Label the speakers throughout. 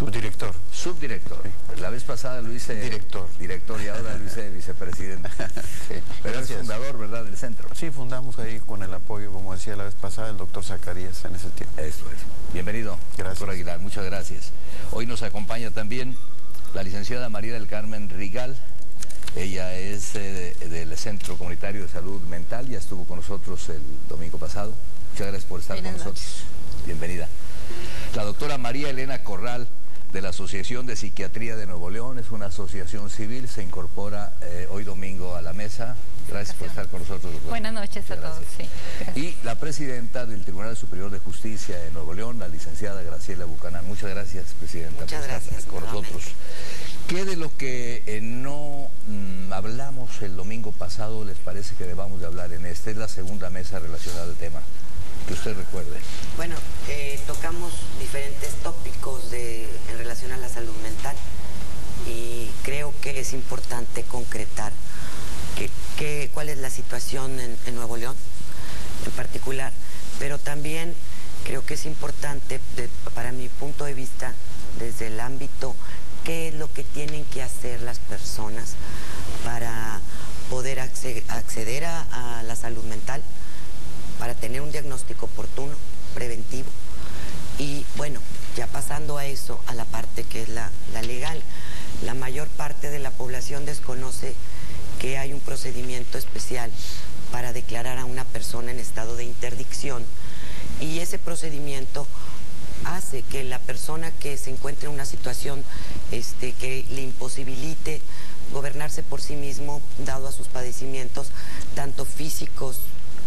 Speaker 1: Subdirector.
Speaker 2: Subdirector. Sí. La vez pasada lo hice...
Speaker 1: Director.
Speaker 2: Director y ahora lo hice vicepresidente.
Speaker 1: Sí.
Speaker 2: Pero es fundador, ¿verdad?, del centro.
Speaker 1: Sí, fundamos ahí con el apoyo, como decía la vez pasada, el doctor Zacarías en ese tiempo.
Speaker 2: Eso es. Bienvenido,
Speaker 1: gracias.
Speaker 2: Doctor Aguilar. Muchas gracias. Hoy nos acompaña también la licenciada María del Carmen Rigal. Ella es del Centro Comunitario de Salud Mental. Ya estuvo con nosotros el domingo pasado. Muchas gracias por estar con nosotros. Bienvenida. La doctora María Elena Corral, de la Asociación de Psiquiatría de Nuevo León, es una asociación civil, se incorpora hoy domingo a la mesa. Gracias por estar con nosotros, doctor.
Speaker 3: Buenas noches a todos. Sí,
Speaker 2: y la presidenta del Tribunal Superior de Justicia de Nuevo León, la licenciada Graciela Buchanan. Muchas gracias, presidenta,
Speaker 4: Muchas gracias
Speaker 2: con nosotros. ¿Qué de lo que no hablamos el domingo pasado les parece que debamos de hablar en esta? Es la segunda mesa relacionada al tema, que usted recuerde.
Speaker 4: Bueno, tocamos diferentes tópicos en relación a la salud mental y creo que es importante concretar cuál es la situación en Nuevo León en particular, pero también creo que es importante, para mi punto de vista, desde el ámbito, qué es lo que tienen que hacer las personas para poder acceder a la salud mental, para tener un diagnóstico oportuno, preventivo. Y bueno, ya pasando a eso, a la parte que es la legal, la mayor parte de la población desconoce que hay un procedimiento especial para declarar a una persona en estado de interdicción, y ese procedimiento hace que la persona que se encuentre en una situación que le imposibilite gobernarse por sí mismo, dado a sus padecimientos, tanto físicos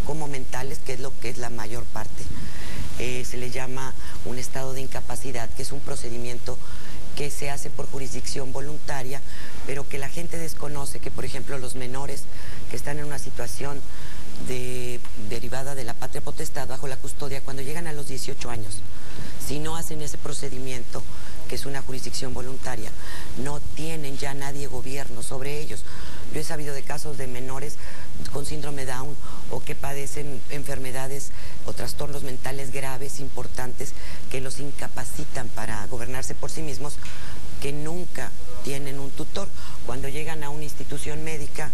Speaker 4: como mentales, que es lo que es la mayor parte, se le llama un estado de incapacidad, que es un procedimiento que se hace por jurisdicción voluntaria, pero que la gente desconoce, que por ejemplo los menores que están en una situación derivada de la patria potestad bajo la custodia, cuando llegan a los 18 años, si no hacen ese procedimiento, que es una jurisdicción voluntaria, no tienen ya nadie gobierno sobre ellos. Yo he sabido de casos de menores con síndrome Down o que padecen enfermedades o trastornos mentales graves, importantes, que los incapacitan para gobernarse por sí mismos, que nunca tienen un tutor. Cuando llegan a una institución médica,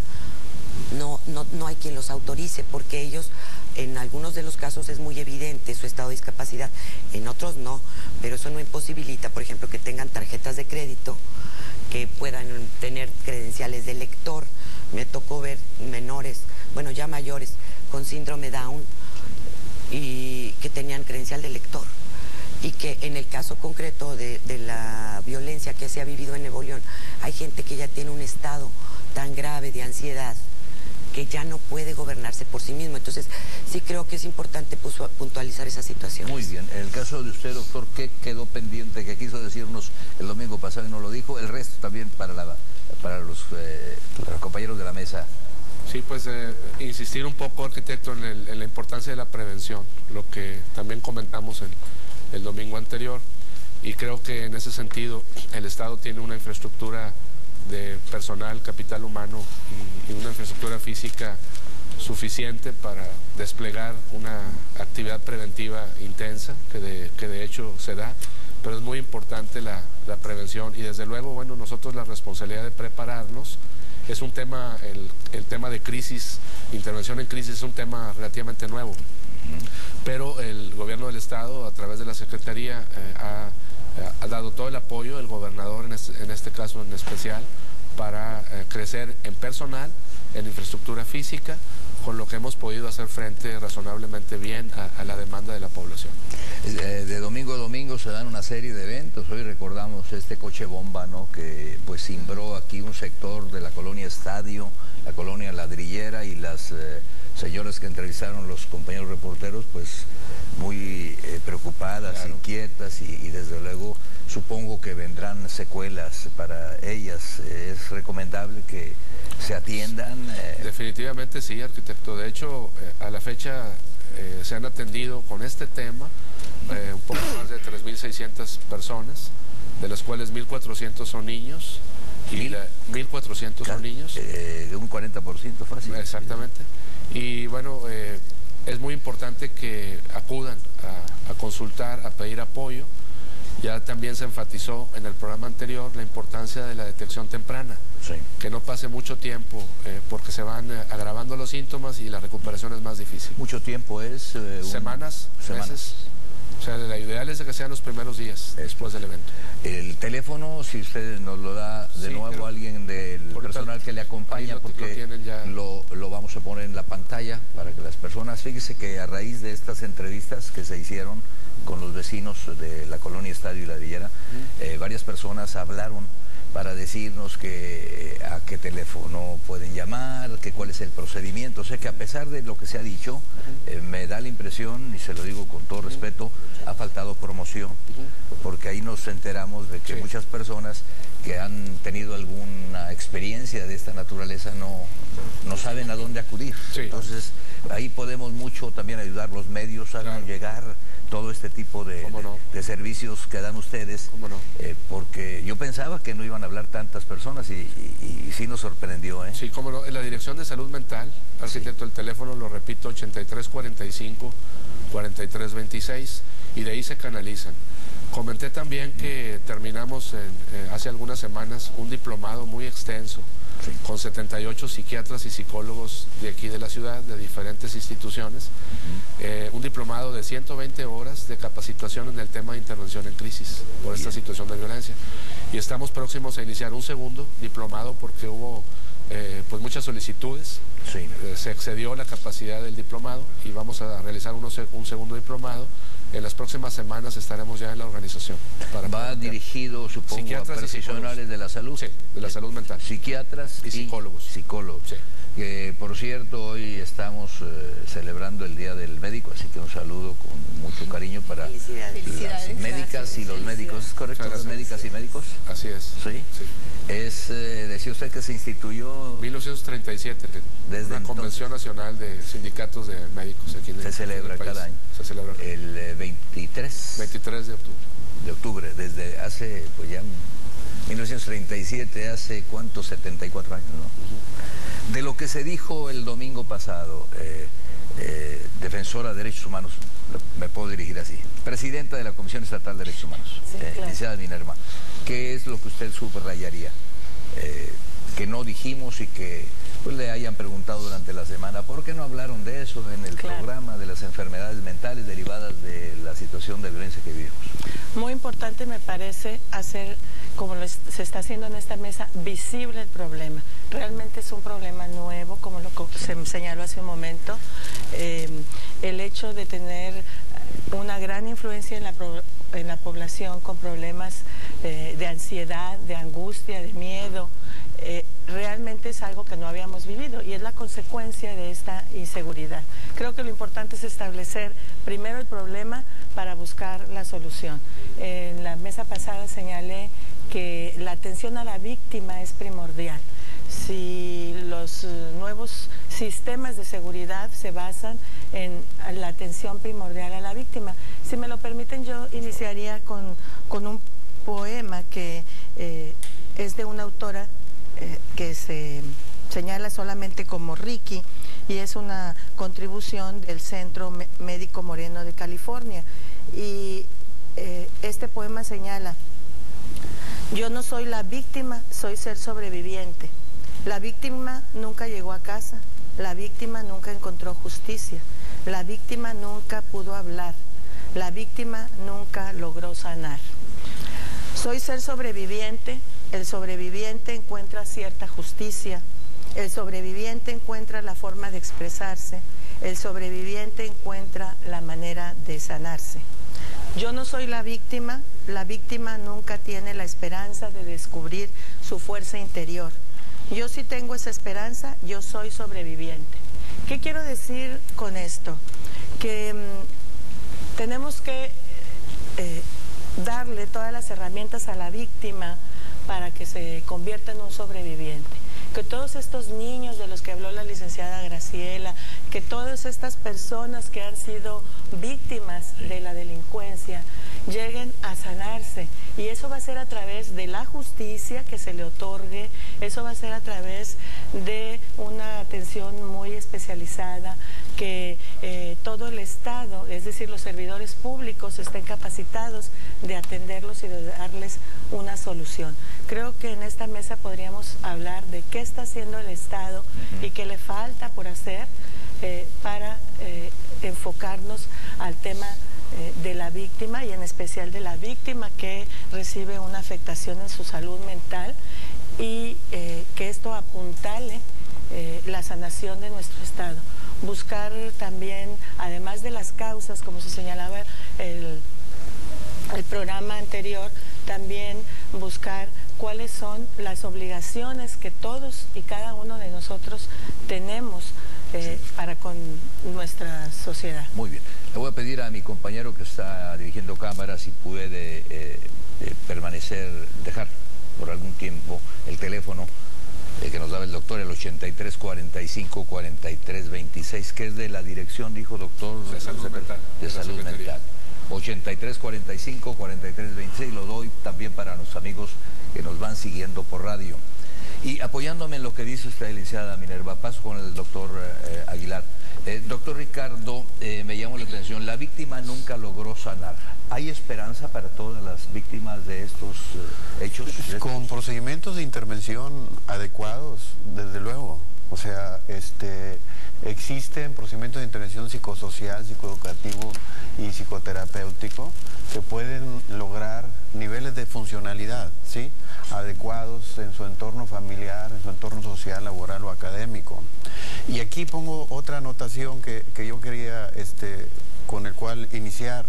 Speaker 4: no hay quien los autorice, porque ellos, en algunos de los casos es muy evidente su estado de discapacidad, en otros no, pero eso no imposibilita, por ejemplo, que tengan tarjetas de crédito, que puedan tener credenciales de lector. Me tocó ver menores, bueno, ya mayores, con síndrome Down y que tenían credencial de lector, y que en el caso concreto de la violencia que se ha vivido en Nuevo León, hay gente que ya tiene un estado tan grave de ansiedad que ya no puede gobernarse por sí mismo. Entonces, sí creo que es importante puntualizar esa situación.
Speaker 2: Muy bien. En el caso de usted, doctor, ¿qué quedó pendiente, que quiso decirnos el domingo pasado y no lo dijo? El resto también para los compañeros de la mesa.
Speaker 5: Sí, pues insistir un poco, arquitecto, en la importancia de la prevención, lo que también comentamos el domingo anterior, y creo que en ese sentido el Estado tiene una infraestructura de personal, capital humano y una infraestructura física suficiente para desplegar una actividad preventiva intensa, que de hecho se da, pero es muy importante la prevención, y desde luego, bueno, nosotros la responsabilidad de prepararnos. Es un tema, el tema de crisis, intervención en crisis, es un tema relativamente nuevo, pero el gobierno del Estado, a través de la Secretaría, ha dado todo el apoyo, el gobernador en este caso en especial, para crecer en personal, en infraestructura física, con lo que hemos podido hacer frente razonablemente bien a la demanda de la población.
Speaker 2: De domingo a domingo se dan una serie de eventos. Hoy recordamos este coche bomba, ¿no?, que pues cimbró aquí un sector de la colonia Estadio, la colonia Ladrillera, y las señoras que entrevistaron los compañeros reporteros, pues muy preocupadas, claro, inquietas, y desde luego supongo que vendrán secuelas para ellas. Es recomendable que se atiendan.
Speaker 5: Definitivamente sí, arquitecto. De hecho, a la fecha se han atendido con este tema un poco más de 3.600 personas, de las cuales 1.400 son niños. Y 1.400 son niños.
Speaker 2: Un 40% fácil.
Speaker 5: Exactamente. Y bueno, es muy importante que acudan a consultar, a pedir apoyo. Ya también se enfatizó en el programa anterior la importancia de la detección temprana,
Speaker 2: Sí.
Speaker 5: que no pase mucho tiempo porque se van agravando los síntomas y la recuperación es más difícil.
Speaker 2: Mucho tiempo es...
Speaker 5: Semanas, meses. O sea, la ideal es de que sean los primeros días después del evento.
Speaker 2: El teléfono, si usted nos lo da de
Speaker 5: Sí,
Speaker 2: nuevo alguien del personal que le acompaña, porque lo vamos a poner en la pantalla para que las personas... Fíjese que a raíz de estas entrevistas que se hicieron con los vecinos de la colonia Estadio y La Villera, varias personas hablaron para decirnos que a qué teléfono pueden llamar, que cuál es el procedimiento. O sea que a pesar de lo que se ha dicho, me da la impresión, y se lo digo con todo respeto, ha faltado promoción, porque ahí nos enteramos de que muchas personas que han tenido alguna experiencia de esta naturaleza no saben a dónde acudir.
Speaker 5: Sí.
Speaker 2: Entonces ahí podemos mucho también ayudar los medios a llegar todo este tipo de servicios que dan ustedes, porque yo pensaba que no iban a hablar tantas personas y sí nos sorprendió.
Speaker 5: Sí, cómo no. En la Dirección de Salud Mental, arquitecto, el teléfono, lo repito, 8345-4326, y de ahí se canalizan. Comenté también que terminamos hace algunas semanas un diplomado muy extenso, con 78 psiquiatras y psicólogos de aquí de la ciudad, de diferentes instituciones, un diplomado de 120 horas de capacitación en el tema de intervención en crisis por esta situación de violencia. Y estamos próximos a iniciar un segundo diplomado porque hubo pues muchas solicitudes, se excedió la capacidad del diplomado y vamos a realizar un segundo diplomado. En las próximas semanas estaremos ya en la organización.
Speaker 2: Va dirigido, supongo, a profesionales de la salud.
Speaker 5: Sí, de la salud mental.
Speaker 2: Psiquiatras y psicólogos.
Speaker 5: Sí.
Speaker 2: Que, por cierto, hoy estamos celebrando el Día del Médico, así que un saludo con mucho cariño para las médicas y los médicos. ¿Es correcto? Las médicas y médicos.
Speaker 5: Así es.
Speaker 2: Sí. Decía usted que se instituyó...
Speaker 5: 1937, desde una convención nacional de sindicatos de médicos aquí en el país.
Speaker 2: Se celebra cada año.
Speaker 5: Se celebra
Speaker 2: el 23
Speaker 5: de octubre.
Speaker 2: De octubre, desde hace, pues ya, 1937, hace cuántos, 74 años, ¿no? De lo que se dijo el domingo pasado, defensora de derechos humanos, me puedo dirigir así, presidenta de la Comisión Estatal de Derechos Humanos, licenciada Minerva, ¿qué es lo que usted subrayaría? Que no dijimos y que pues le hayan preguntado durante la semana, ¿por qué no hablaron de eso en el programa de las enfermedades mentales derivadas de la situación de violencia que vivimos?
Speaker 3: Muy importante me parece hacer, como se está haciendo en esta mesa, visible el problema. Realmente es un problema nuevo, como se señaló hace un momento. El hecho de tener una gran influencia en la población con problemas de ansiedad, de angustia, de miedo, realmente es algo que no habíamos vivido y es la consecuencia de esta inseguridad. Creo que lo importante es establecer primero el problema para buscar la solución. En la mesa pasada señalé que la atención a la víctima es primordial. Si los nuevos sistemas de seguridad se basan en la atención primordial a la víctima. Si me lo permiten, yo iniciaría con un poema que es de una autora que se señala solamente como Ricky y es una contribución del Centro Médico Moreno de California. Y este poema señala: yo no soy la víctima, soy ser sobreviviente. La víctima nunca llegó a casa, la víctima nunca encontró justicia, la víctima nunca pudo hablar, la víctima nunca logró sanar. Soy ser sobreviviente, el sobreviviente encuentra cierta justicia, el sobreviviente encuentra la forma de expresarse, el sobreviviente encuentra la manera de sanarse. Yo no soy la víctima nunca tiene la esperanza de descubrir su fuerza interior. Yo sí tengo esa esperanza, yo soy sobreviviente. ¿Qué quiero decir con esto? Que tenemos que darle todas las herramientas a la víctima para que se convierta en un sobreviviente. Que todos estos niños de los que habló la licenciada Graciela, que todas estas personas que han sido víctimas de la delincuencia lleguen a sanarse, y eso va a ser a través de la justicia que se le otorgue, eso va a ser a través de una atención muy especializada, que todo el Estado, es decir, los servidores públicos, estén capacitados de atenderlos y de darles una solución. Creo que en esta mesa podríamos hablar de qué está haciendo el Estado y qué le falta por hacer para enfocarnos al tema de la víctima, y en especial de la víctima que recibe una afectación en su salud mental, y que esto apuntale la sanación de nuestro Estado. Buscar también, además de las causas, como se señalaba el programa anterior, también buscar cuáles son las obligaciones que todos y cada uno de nosotros tenemos para con nuestra sociedad.
Speaker 2: Muy bien. Le voy a pedir a mi compañero que está dirigiendo cámara si puede dejar por algún tiempo el teléfono que nos daba el doctor, el 8345-4326, que es de la dirección, dijo doctor,
Speaker 5: de salud mental.
Speaker 2: De salud mental. 8345-4326, lo doy también para los amigos que nos van siguiendo por radio. Y apoyándome en lo que dice usted, licenciada Minerva, paso con el doctor Aguilar. Doctor Ricardo, me llamó la atención, la víctima nunca logró sanar. ¿Hay esperanza para todas las víctimas de estos hechos?
Speaker 1: Con procedimientos de intervención adecuados, desde luego. O sea, existen procedimientos de intervención psicosocial, psicoeducativo y psicoterapéutico que pueden lograr niveles de funcionalidad, ¿sí?, adecuados en su entorno familiar, en su entorno social, laboral o académico. Y aquí pongo otra anotación que yo quería, con el cual iniciar.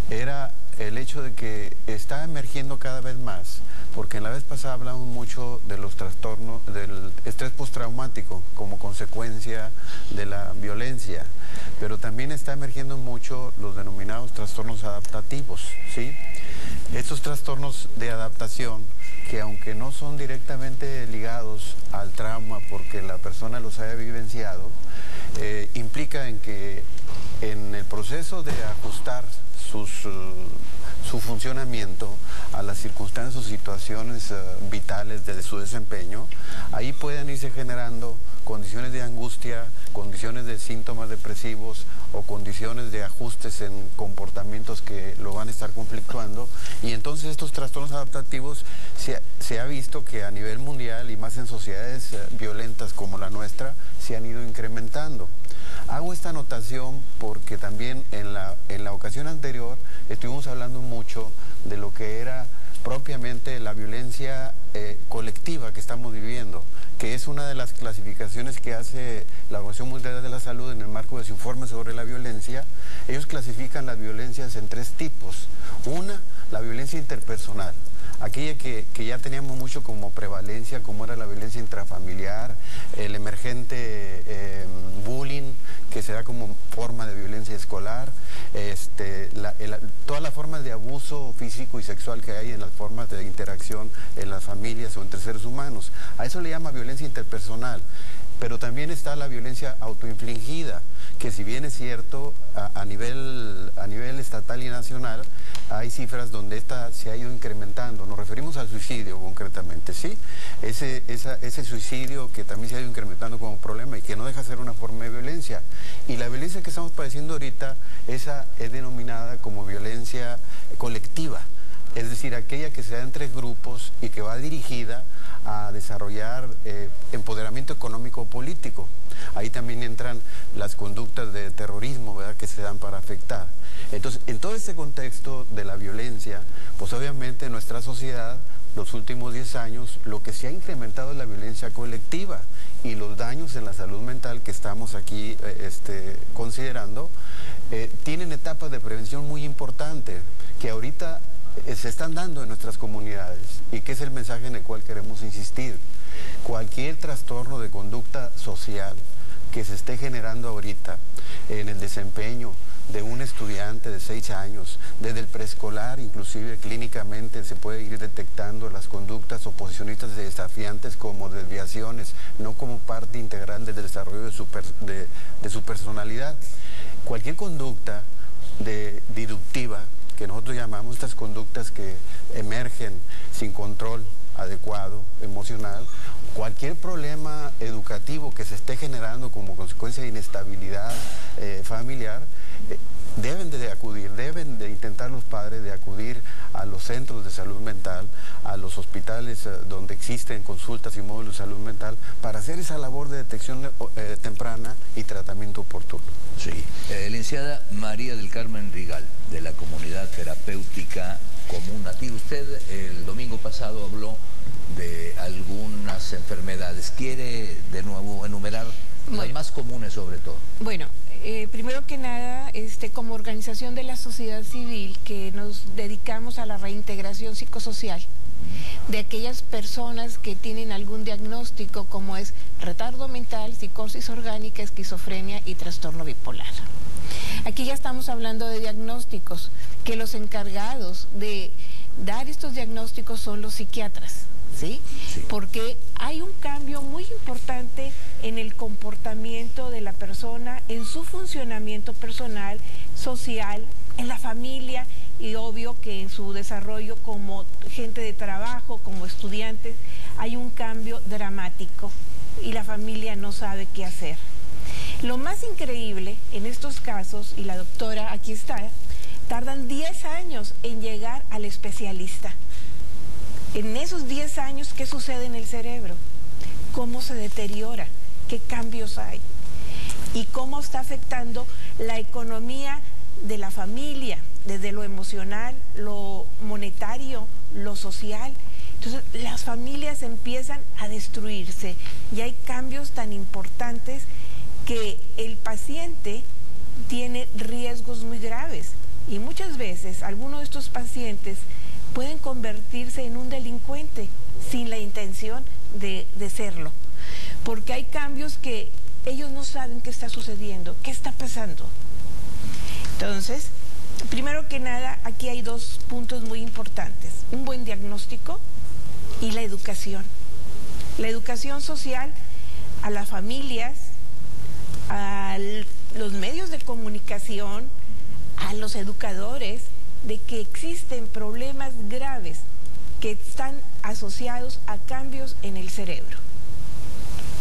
Speaker 1: Era el hecho de que está emergiendo cada vez más, porque en la vez pasada hablamos mucho de los trastornos, del estrés postraumático como consecuencia de la violencia, pero también está emergiendo mucho los denominados trastornos adaptativos, ¿sí? Estos trastornos de adaptación, que aunque no son directamente ligados al trauma porque la persona los haya vivenciado, implica en que en el proceso de ajustar su funcionamiento a las circunstancias o situaciones vitales de su desempeño, ahí pueden irse generando condiciones de angustia, condiciones de síntomas depresivos o condiciones de ajustes en comportamientos que lo van a estar conflictuando, y entonces estos trastornos adaptativos se ha visto que a nivel mundial y más en sociedades violentas como la nuestra se han ido incrementando. Hago esta anotación porque también en la ocasión anterior estuvimos hablando mucho de lo que era propiamente la violencia colectiva que estamos viviendo, que es una de las clasificaciones que hace la Organización Mundial de la Salud en el marco de su informe sobre la violencia. Ellos clasifican las violencias en 3 tipos. Una, la violencia interpersonal, aquella que ya teníamos mucho como prevalencia, como era la violencia intrafamiliar, el emergente bullying, que se da como forma de violencia escolar, todas las formas de abuso físico y sexual que hay en las formas de interacción en las familias o entre seres humanos. A eso le llama violencia interpersonal. Pero también está la violencia autoinfligida, que si bien es cierto, a nivel estatal y nacional, hay cifras donde esta se ha ido incrementando. Nos referimos al suicidio concretamente, ¿sí? Ese suicidio que también se ha ido incrementando como problema y que no deja de ser una forma de violencia. Y la violencia que estamos padeciendo ahorita, esa es denominada como violencia colectiva, es decir, aquella que se da entre grupos y que va dirigida a desarrollar empoderamiento económico o político. Ahí también entran las conductas de terrorismo, ¿verdad?, que se dan para afectar. Entonces, en todo este contexto de la violencia, pues obviamente en nuestra sociedad, los últimos 10 años, lo que se ha incrementado es la violencia colectiva, y los daños en la salud mental que estamos aquí considerando, tienen etapas de prevención muy importantes, que ahorita se están dando en nuestras comunidades, y que es el mensaje en el cual queremos insistir. Cualquier trastorno de conducta social que se esté generando ahorita en el desempeño de un estudiante de 6 años, desde el preescolar, inclusive clínicamente se puede ir detectando las conductas oposicionistas desafiantes como desviaciones, no como parte integral del desarrollo de su personalidad. Cualquier conducta disruptiva, que nosotros llamamos estas conductas que emergen sin control adecuado, emocional, cualquier problema educativo que se esté generando como consecuencia de inestabilidad familiar, deben de acudir, deben de intentar los padres de acudir a los centros de salud mental, a los hospitales donde existen consultas y módulos de salud mental, para hacer esa labor de detección temprana y tratamiento oportuno.
Speaker 2: Sí. Licenciada María del Carmen Rigal, de la Comunidad Terapéutica Común Nativo. Usted el domingo pasado habló de algunas enfermedades. ¿Quiere de nuevo enumerar las más comunes sobre todo?
Speaker 6: Bueno, primero que nada, como organización de la sociedad civil que nos dedicamos a la reintegración psicosocial de aquellas personas que tienen algún diagnóstico como es retardo mental, psicosis orgánica, esquizofrenia y trastorno bipolar. Aquí ya estamos hablando de diagnósticos, que los encargados de dar estos diagnósticos son los psiquiatras, ¿sí? Sí. Porque hay un cambio muy importante en el comportamiento de la persona, en su funcionamiento personal, social, en la familia y obvio que en su desarrollo como gente de trabajo, como estudiantes, hay un cambio dramático y la familia no sabe qué hacer. Lo más increíble en estos casos, y la doctora aquí está, tardan 10 años en llegar al especialista. En esos 10 años, ¿qué sucede en el cerebro? ¿Cómo se deteriora? ¿Qué cambios hay? ¿Y cómo está afectando la economía de la familia, desde lo emocional, lo monetario, lo social? Entonces, las familias empiezan a destruirse y hay cambios tan importantes que el paciente tiene riesgos muy graves y muchas veces algunos de estos pacientes pueden convertirse en un delincuente sin la intención de serlo, porque hay cambios que ellos no saben qué está sucediendo, qué está pasando. Entonces, primero que nada, aquí hay dos puntos muy importantes: un buen diagnóstico y la educación. La educación social a las familias, a los medios de comunicación, a los educadores, de que existen problemas graves que están asociados a cambios en el cerebro.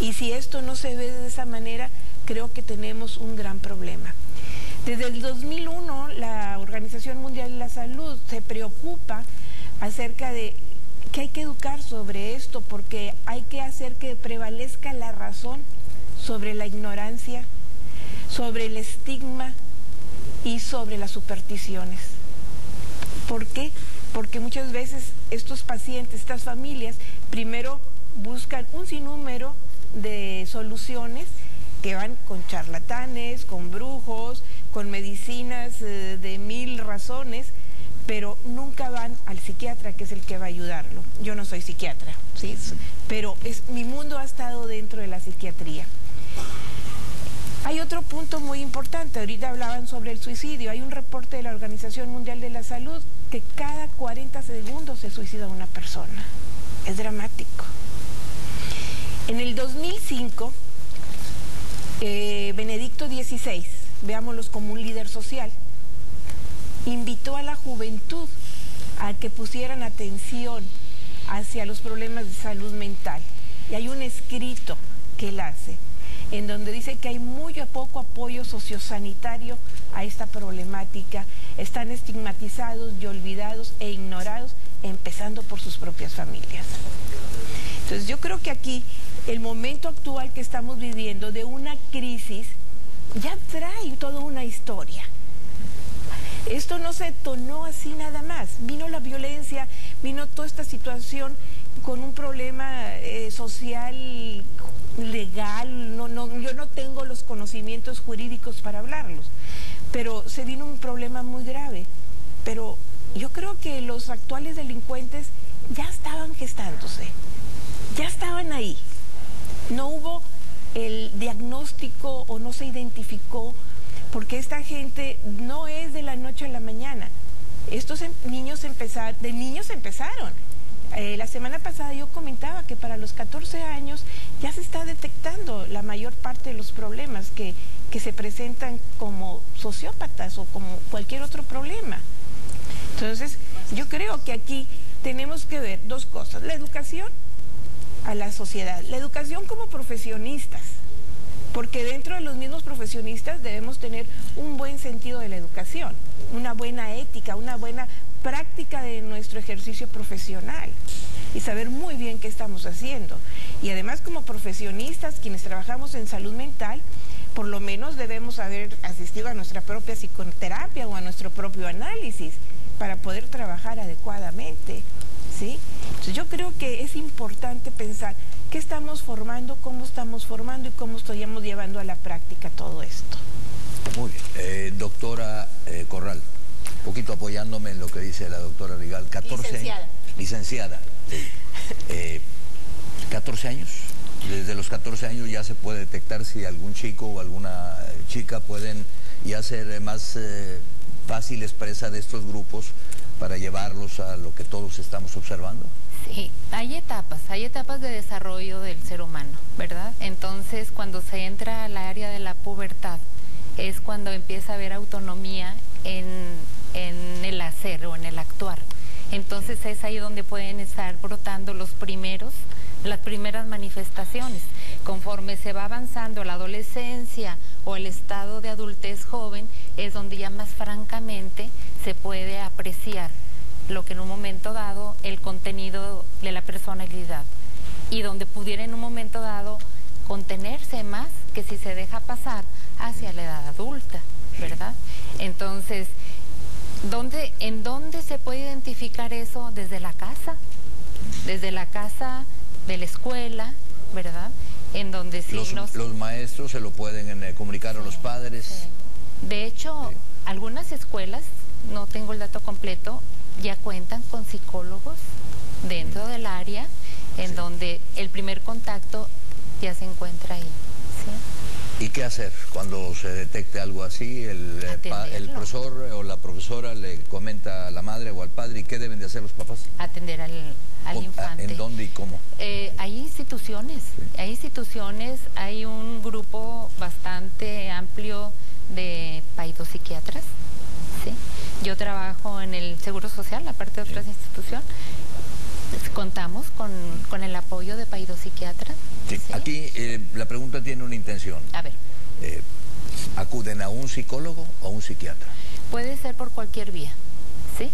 Speaker 6: Y si esto no se ve de esa manera, creo que tenemos un gran problema. Desde el 2001, la Organización Mundial de la Salud se preocupa acerca de que hay que educar sobre esto, porque hay que hacer que prevalezca la razón sobre la ignorancia, sobre el estigma y sobre las supersticiones. ¿Por qué? Porque muchas veces estos pacientes, estas familias, primero buscan un sinnúmero de soluciones que van con charlatanes, con brujos, con medicinas de 1000 razones, pero nunca van al psiquiatra, que es el que va a ayudarlo. Yo no soy psiquiatra, ¿sí? Pero mi mundo ha estado dentro de la psiquiatría. Hay otro punto muy importante, ahorita hablaban sobre el suicidio. Hay un reporte de la Organización Mundial de la Salud que cada 40 segundos se suicida una persona. Es dramático. En el 2005, Benedicto XVI, veámoslos como un líder social, invitó a la juventud a que pusieran atención hacia los problemas de salud mental. Y hay un escrito que él hace, en donde dice que hay muy poco apoyo sociosanitario a esta problemática. Están estigmatizados y olvidados e ignorados, empezando por sus propias familias. Entonces yo creo que aquí el momento actual que estamos viviendo de una crisis ya trae toda una historia. Esto no se detonó así nada más. Vino la violencia, vino toda esta situación con un problema social, legal. Yo no tengo los conocimientos jurídicos para hablarlos, pero se vino un problema muy grave. Pero yo creo que los actuales delincuentes ya estaban gestándose, ya estaban ahí. No hubo el diagnóstico o no se identificó, porque esta gente no es de la noche a la mañana. Estos niños empezaron. La semana pasada yo comentaba que para los 14 años ya se está detectando la mayor parte de los problemas que se presentan como sociópatas o como cualquier otro problema. Entonces, yo creo que aquí tenemos que ver dos cosas: la educación a la sociedad, la educación como profesionistas, porque dentro de los mismos profesionistas debemos tener un buen sentido de la educación, una buena ética, una buena práctica de nuestro ejercicio profesional y saber muy bien qué estamos haciendo. Y además, como profesionistas, quienes trabajamos en salud mental, por lo menos debemos haber asistido a nuestra propia psicoterapia o a nuestro propio análisis para poder trabajar adecuadamente, ¿sí? Entonces, yo creo que es importante pensar qué estamos formando, cómo estamos formando y cómo estamos llevando a la práctica todo esto.
Speaker 2: Muy bien. Doctora Corral, un poquito apoyándome en lo que dice la doctora Rigal. 14
Speaker 6: Licenciada.
Speaker 2: Licenciada. 14 años. Desde los 14 años ya se puede detectar si algún chico o alguna chica pueden ya ser más fáciles presa de estos grupos para llevarlos a lo que todos estamos observando.
Speaker 7: Sí, hay etapas de desarrollo del ser humano, ¿verdad? Entonces, cuando se entra al área de la pubertad, es cuando empieza a haber autonomía en el hacer o en el actuar. Entonces es ahí donde pueden estar brotando las primeras manifestaciones. Conforme se va avanzando la adolescencia o el estado de adultez joven, es donde ya más francamente se puede apreciar lo que en un momento dado el contenido de la personalidad, y donde pudiera en un momento dado contenerse más que si se deja pasar hacia la edad adulta, ¿verdad? Entonces, ¿en dónde se puede identificar eso? Desde la casa de la escuela, ¿verdad? En donde sí
Speaker 2: los maestros se lo pueden comunicar a los padres.
Speaker 7: Sí. De hecho, algunas escuelas, no tengo el dato completo, ya cuentan con psicólogos dentro del área, en donde el primer contacto ya se encuentra ahí, ¿sí?
Speaker 2: ¿Y qué hacer cuando se detecte algo así? El profesor o la profesora le comenta a la madre o al padre, ¿y qué deben de hacer los papás?
Speaker 7: Atender al infante.
Speaker 2: ¿En dónde y cómo?
Speaker 7: Hay instituciones, hay un grupo bastante amplio de paidopsiquiatras, ¿sí? Yo trabajo en el Seguro Social, aparte de otras instituciones. Contamos con el apoyo de paidopsiquiatras.
Speaker 2: Sí. ¿Sí? Aquí la pregunta tiene una intención.
Speaker 7: A ver.
Speaker 2: ¿Acuden a un psicólogo o a un psiquiatra?
Speaker 7: Puede ser por cualquier vía, ¿sí?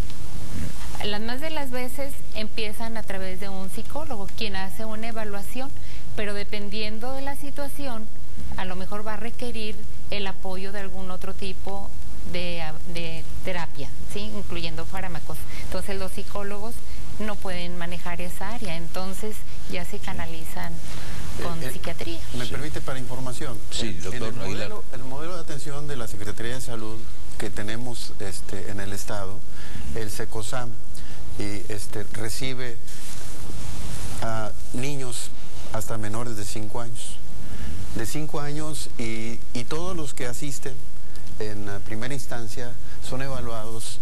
Speaker 7: Las más de las veces empiezan a través de un psicólogo, quien hace una evaluación, pero dependiendo de la situación, a lo mejor va a requerir el apoyo de algún otro tipo de terapia, ¿sí? Incluyendo fármacos. Entonces los psicólogos no pueden manejar esa área, entonces ya se canalizan con psiquiatría.
Speaker 1: ¿Me permite para información?
Speaker 2: Sí, doctor.
Speaker 1: El modelo de atención de la Secretaría de Salud que tenemos en el Estado, el SECOSAM, recibe a niños hasta menores de 5 años. De 5 años y todos los que asisten en primera instancia son evaluados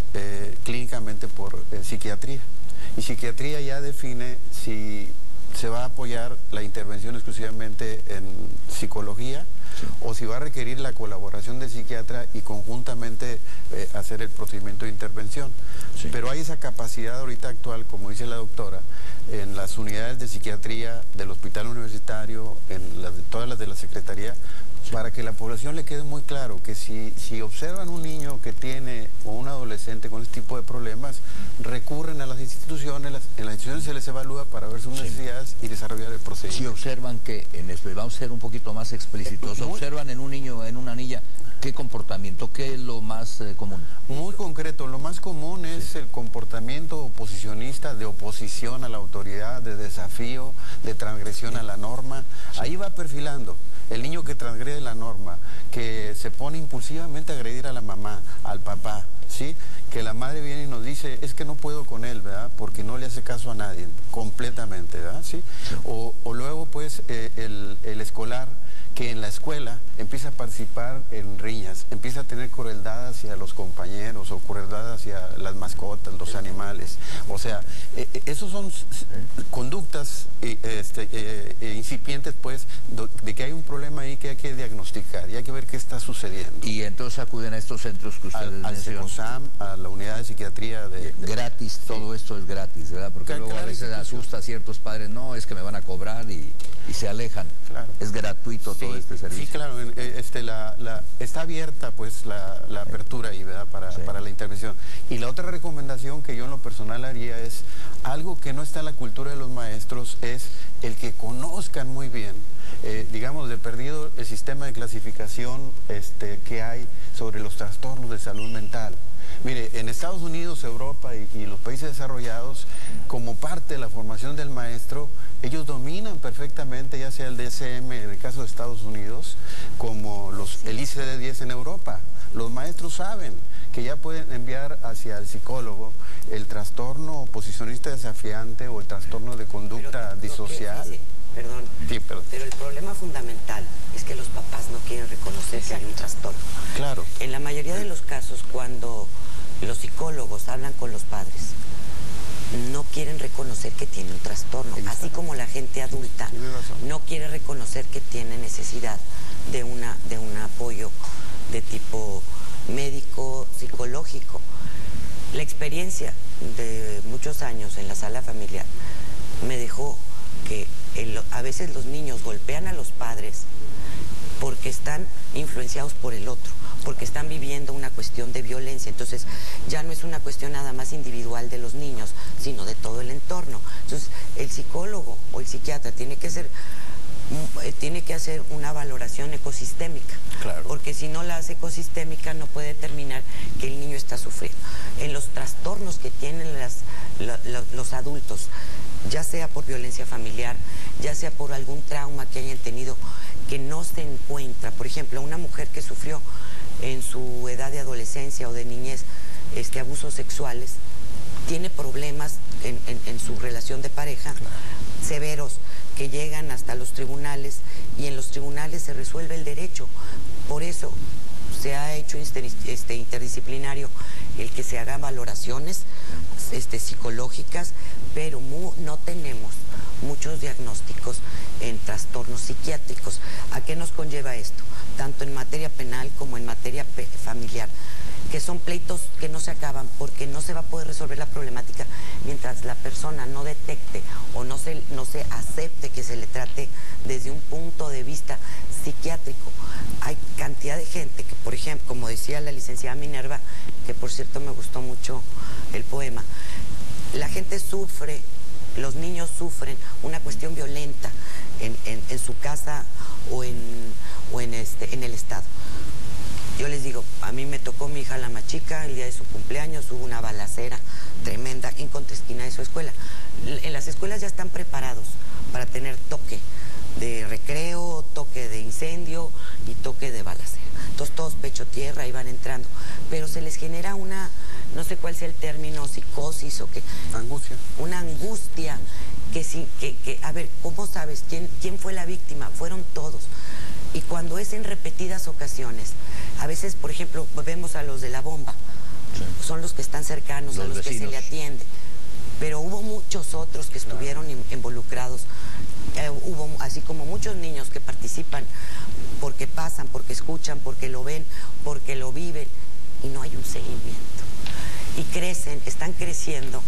Speaker 1: clínicamente por psiquiatría. Y psiquiatría ya define si se va a apoyar la intervención exclusivamente en psicología, sí, o si va a requerir la colaboración del psiquiatra y conjuntamente hacer el procedimiento de intervención. Sí. Pero hay esa capacidad ahorita actual, como dice la doctora, en las unidades de psiquiatría del hospital universitario, en todas las de la Secretaría, sí, para que la población le quede muy claro que si observan un niño que tiene o un adolescente con este tipo de problemas, recurren a las instituciones, en las instituciones se les evalúa para ver sus necesidades y desarrollar el procedimiento.
Speaker 2: Si observan que, vamos a ser un poquito más explícitos, observan en un niño, en una niña, ¿qué comportamiento? ¿Qué es lo más común?
Speaker 1: Muy concreto, lo más común es el comportamiento oposicionista, de oposición a la autoridad, de desafío, de transgresión a la norma. Sí. Ahí va perfilando. El niño que transgrede la norma, que se pone impulsivamente a agredir a la mamá, al papá, ¿sí? Que la madre viene y nos dice, es que no puedo con él, ¿verdad? Porque no le hace caso a nadie, completamente, ¿verdad? ¿Sí? O luego, pues, el escolar que en la escuela empieza a participar en riñas, empieza a tener crueldad hacia los compañeros o crueldad hacia las mascotas, los animales. O sea, esos son conductas incipientes, pues, de que hay un problema ahí que hay que diagnosticar y hay que ver qué está sucediendo.
Speaker 2: Y entonces acuden a estos centros que ustedes mencionan.
Speaker 1: Al CECOSAM, a la unidad de psiquiatría
Speaker 2: gratis, todo esto es gratis, ¿verdad? Porque luego a veces asusta a ciertos padres, no, es que me van a cobrar y se alejan.
Speaker 1: Claro.
Speaker 2: Es gratuito todo este servicio.
Speaker 1: Sí, claro, está abierta pues la apertura ahí, ¿verdad? Para la intervención. Y la otra recomendación que yo en lo personal haría es algo que no está en la cultura de los maestros, es el que conozcan muy bien, digamos, de perdido el sistema de clasificación que hay sobre los trastornos de salud mental. Mire, en Estados Unidos, Europa y los países desarrollados, como parte de la formación del maestro, ellos dominan perfectamente, ya sea el DSM en el caso de Estados Unidos, como el ICD-10 en Europa. Los maestros saben que ya pueden enviar hacia el psicólogo el trastorno oposicionista desafiante o el trastorno de conducta disocial.
Speaker 4: Perdón, pero el problema fundamental es que los papás no quieren reconocer que hay un trastorno.
Speaker 1: Claro.
Speaker 4: En la mayoría de los casos, cuando los psicólogos hablan con los padres, no quieren reconocer que tiene un trastorno, así como la gente adulta no quiere reconocer que tiene necesidad de un apoyo de tipo médico, psicológico. La experiencia de muchos años en la sala familiar me dejó que a veces los niños golpean a los padres porque están influenciados por el otro, porque están viviendo una cuestión de violencia. Entonces ya no es una cuestión nada más individual de los niños, sino de todo el entorno. Entonces el psicólogo o el psiquiatra tiene que hacer una valoración ecosistémica,
Speaker 1: claro,
Speaker 4: porque si no la hace ecosistémica no puede determinar que el niño está sufriendo. En los trastornos que tienen los adultos, ya sea por violencia familiar, ya sea por algún trauma que hayan tenido que no se encuentra, por ejemplo, una mujer que sufrió en su edad de adolescencia o de niñez abusos sexuales, tiene problemas en su relación de pareja, claro, severos, que llegan hasta los tribunales, y en los tribunales se resuelve el derecho. Por eso se ha hecho interdisciplinario el que se hagan valoraciones psicológicas, pero no tenemos muchos diagnósticos en trastornos psiquiátricos. ¿A qué nos conlleva esto? Tanto en materia penal como en materia familiar, que son pleitos que no se acaban porque no se va a poder resolver la problemática mientras la persona no detecte o no se acepte que se le trate desde un punto de vista psiquiátrico. Hay cantidad de gente que, por ejemplo, como decía la licenciada Minerva, que por cierto me gustó mucho el poema, la gente sufre, los niños sufren una cuestión violenta en su casa o en el estado. Yo les digo, a mí me tocó mi hija la más chica, el día de su cumpleaños hubo una balacera tremenda en contraesquina de su escuela. En las escuelas ya están preparados para tener toque de recreo, toque de incendio y toque de balacera. Entonces todos pecho tierra y van entrando, pero se les genera una, no sé cuál sea el término, psicosis o qué.
Speaker 1: Angustia.
Speaker 4: Una angustia que a ver, ¿cómo sabes quién fue la víctima? Fueron todos. Y cuando es en repetidas ocasiones, a veces, por ejemplo, vemos a los de la bomba, sí, son los que están cercanos, a los vecinos, que se le atiende. Pero hubo muchos otros que estuvieron involucrados. Hubo así como muchos niños que participan porque pasan, porque escuchan, porque lo ven, porque lo viven, y no hay un seguimiento. Y están creciendo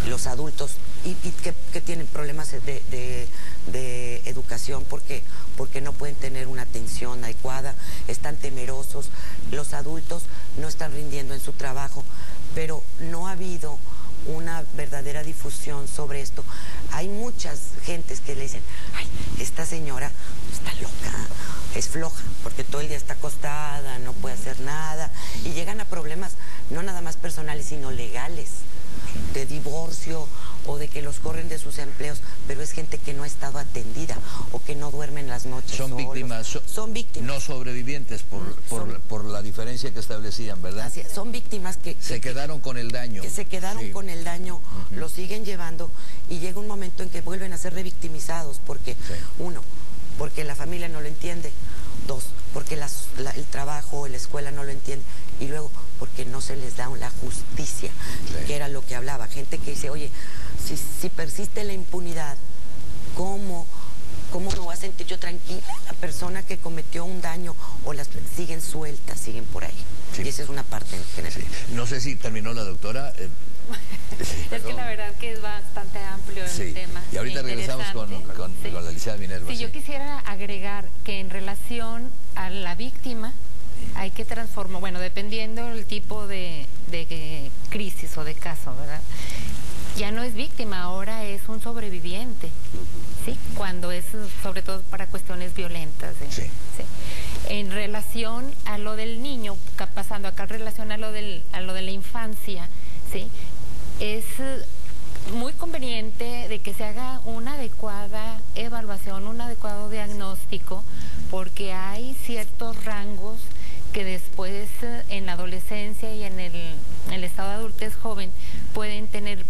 Speaker 4: los adultos y que tienen problemas de educación porque no pueden tener una atención adecuada, están temerosos, los adultos no están rindiendo en su trabajo, pero no ha habido una verdadera difusión sobre esto. Hay muchas gentes que le dicen, ay, esta señora está loca, es floja, porque todo el día está acostada, no puede hacer nada, y llegan a problemas no nada más personales, sino legales, de divorcio o de que los corren de sus empleos, pero es gente que no ha estado atendida o que no duerme en las noches.
Speaker 2: Son víctimas,
Speaker 4: son víctimas.
Speaker 2: No sobrevivientes por la diferencia que establecían, ¿verdad?
Speaker 4: Así es, son víctimas que
Speaker 2: se quedaron con el daño.
Speaker 4: Que se quedaron, sí, con el daño, lo siguen llevando, y llega un momento en que vuelven a ser revictimizados porque, sí, uno, porque la familia no lo entiende. 2, porque el trabajo, la escuela no lo entiende. Y luego, porque no se les da la justicia, que era lo que hablaba. Gente que dice, oye, si persiste la impunidad, ¿cómo me voy a sentir yo tranquila? La persona que cometió un daño o las siguen sueltas, siguen por ahí. Sí. Y esa es una parte en general.
Speaker 2: Sí. No sé si terminó la doctora.
Speaker 7: Es que la verdad que es bastante amplio el tema.
Speaker 2: Y ahorita regresamos con la licenciada Minerva.
Speaker 7: Sí, yo quisiera agregar que en relación a la víctima hay que transformar, bueno, dependiendo del tipo de crisis o de caso, ¿verdad? Ya no es víctima, ahora es un sobreviviente, ¿sí? Cuando es sobre todo para cuestiones violentas.
Speaker 2: Sí.
Speaker 7: ¿Sí? En relación a lo del niño, pasando acá en relación a lo de la infancia, ¿sí? Es muy conveniente de que se haga una adecuada evaluación, un adecuado diagnóstico, porque hay ciertos rangos que después en la adolescencia y en el estado de adultez joven pueden tener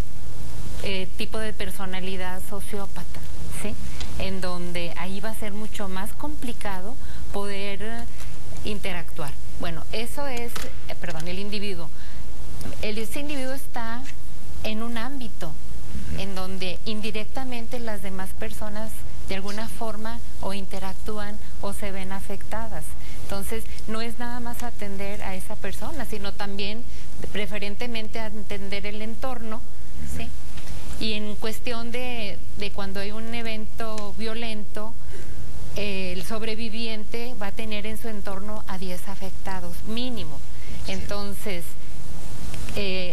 Speaker 7: tipo de personalidad sociópata, ¿sí? En donde ahí va a ser mucho más complicado poder interactuar. Bueno, eso es, el individuo. Ese individuo está en un ámbito en donde indirectamente las demás personas de alguna forma o interactúan o se ven afectadas. Entonces, no es nada más atender a esa persona, sino también preferentemente atender el entorno, ¿sí? Y en cuestión de cuando hay un evento violento, el sobreviviente va a tener en su entorno a 10 afectados, mínimo. Entonces,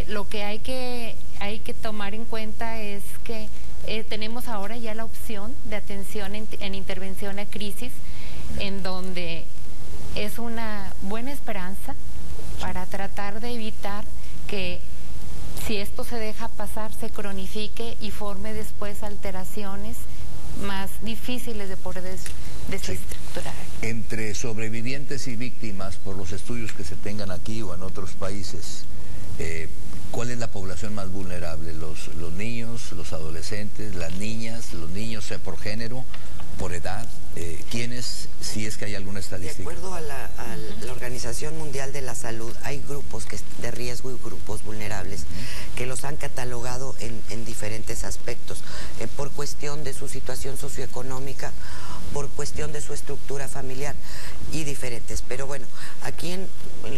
Speaker 7: lo que hay que tomar en cuenta es que tenemos ahora ya la opción de atención en intervención a crisis, en donde es una buena esperanza para tratar de evitar que, si esto se deja pasar, se cronifique y forme después alteraciones más difíciles de poder desestructurar.
Speaker 2: Sí. Entre sobrevivientes y víctimas, por los estudios que se tengan aquí o en otros países, ¿cuál es la población más vulnerable? ¿Los niños, los adolescentes, las niñas, los niños, sea por género, por edad? ¿Quiénes, si es que hay alguna estadística?
Speaker 4: De acuerdo a la Organización Mundial de la Salud, hay grupos de riesgo y grupos vulnerables que los han catalogado en diferentes aspectos, por cuestión de su situación socioeconómica, por cuestión de su estructura familiar y diferentes. Pero bueno, aquí en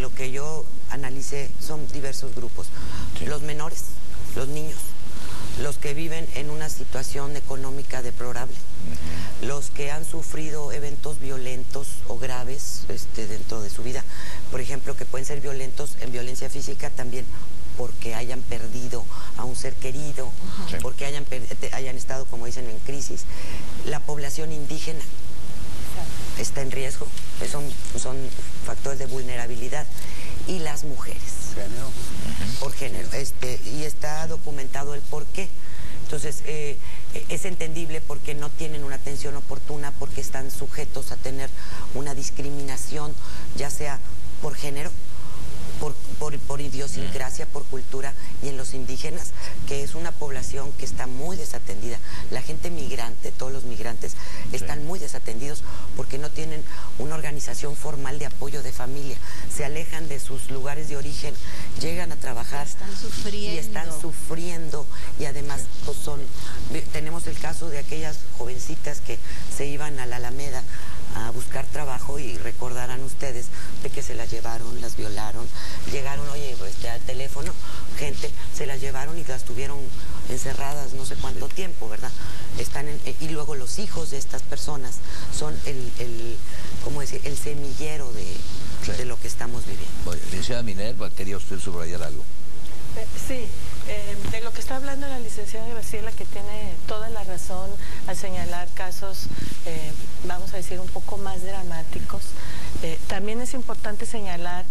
Speaker 4: lo que yo analicé son diversos grupos. Sí. Los menores, los niños, los que viven en una situación económica deplorable, los que han sufrido eventos violentos o graves dentro de su vida, por ejemplo, que pueden ser violentos en violencia física también porque hayan perdido a un ser querido, sí, porque hayan estado, como dicen, en crisis. La población indígena está en riesgo, son factores de vulnerabilidad, y las mujeres.
Speaker 1: Género.
Speaker 4: Por género, y está documentado el por qué. Entonces, es entendible porque no tienen una atención oportuna, porque están sujetos a tener una discriminación, ya sea por género, por idiosincrasia, por cultura, y en los indígenas, que es una población que está muy desatendida. La gente migrante, todos los migrantes, están muy desatendidos porque no tienen una organización formal de apoyo de familia. Se alejan de sus lugares de origen, llegan a trabajar y están sufriendo, y además pues tenemos el caso de aquellas jovencitas que se iban a la Alameda a buscar trabajo, y recordarán ustedes de que se las llevaron, las violaron, llegaron, oye, al teléfono, gente, se las llevaron y las tuvieron encerradas no sé cuánto tiempo, ¿verdad? Y luego los hijos de estas personas son ¿cómo decir?, el semillero de lo que estamos viviendo.
Speaker 2: Bueno, licenciada Minerva, ¿quería usted subrayar algo?
Speaker 3: Sí, de lo que está hablando la licenciada Graciela, que tiene toda la razón al señalar casos, vamos a decir, un poco más dramáticos. También es importante señalar